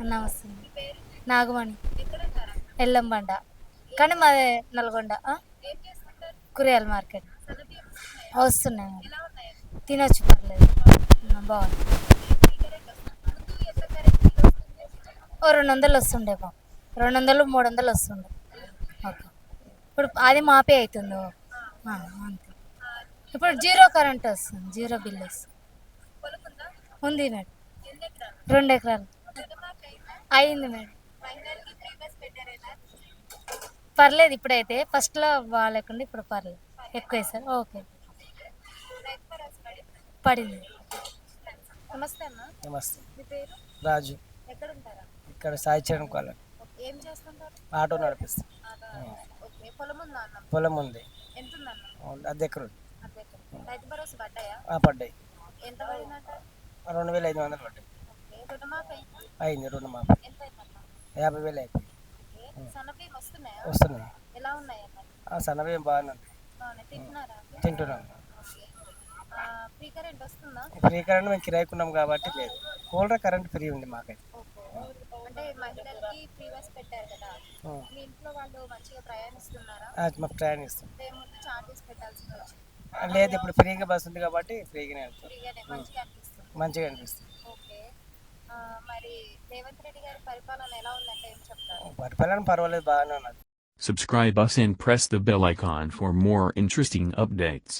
నమస్తే. నాగమణి. ఎల్లంబండ. కానీ మాది నల్గొండ. కూరగాయల మార్కెట్. వస్తున్నాయి మేడం. తినొచ్చు, పర్లేదు. బాగుంది. ఓ 200 వస్తుండే బాబు. 200, 300 వస్తుండే. ఓకే. ఇప్పుడు అది మాపే అవుతుంది. అంతే. ఇప్పుడు జీరో కరెంట్ వస్తుంది, జీరో బిల్ వస్తుంది. ఉంది మేడం. 2 ఎకరాలు అయింది మేడం. పర్లేదు ఇప్పుడైతే. ఫస్ట్లో బాగాలేకుండా ఇప్పుడు పర్లేదు. ఎక్కువ సార్. ఓకే. పడింది. నమస్తే అన్న. నమస్తే. మీ పేరు? రాజు. ఎక్కడ ఉంటారా? ఇక్కడ సాయి చరణ్ కాలనీ. ఏం చేస్తుంటారు? ఆటో నడిపిస్తాం. ఓకే. పొలం ఉందా అన్న? పొలం ఉంది. ఎంత ఉందన్న? అద్దె ఎకరం. రైతు భరోసా పడ్డాయా? పడ్డాయి. ఎంత పడినట్టు? 2500 పడ్డాయి. ఓకే. రుణమాఫీ అయిందా? అయింది రుణమాఫీ. ఎంత అయిందన్న? 50,000 అయిపోయింది. ఓకే. సన్నబియ్యం వస్తున్నాయా? వస్తున్నాయి. ఎలా ఉన్నాయి అన్న? సన్నవేం బాగానే ఉంది. తింటున్నారా? తింటున్నాం. ఓకే. ఫ్రీ కరెంట్ వస్తుందా? ఫ్రీ కరెంట్ మేము కిరాయికున్నాం కాబట్టి లేదు. కూలర్ కరెంట్ ఫ్రీ ఉంది మాకైతే. ఓకే. అంటే మహిళలకి ఫ్రీ బస్ పెట్టారు కదా, మీ ఇంట్లో వాళ్ళు మంచిగా ప్రయాణిస్తున్నారా? మాకు ప్రయాణిస్తాం. అంటే ముందు చార్జెస్ పెట్టాల్సింది వచ్చింది. లేదు, ఇప్పుడు ఫ్రీగా బస్ ఉంది కాబట్టి ఫ్రీగానే వెళ్తాం. ఫ్రీగానే మంచిగా అనిపిస్తుంది. మంచిగా అనిపిస్తుంది. ఓకే. మరి రేవంత్ రెడ్డి గారి పరిపాలన ఎలా ఉందంటే ఏం చెప్తారు? పరిపాలన పర్వాలేదు, బాగానే ఉన్నది. Subscribe us and press the bell icon for more interesting updates.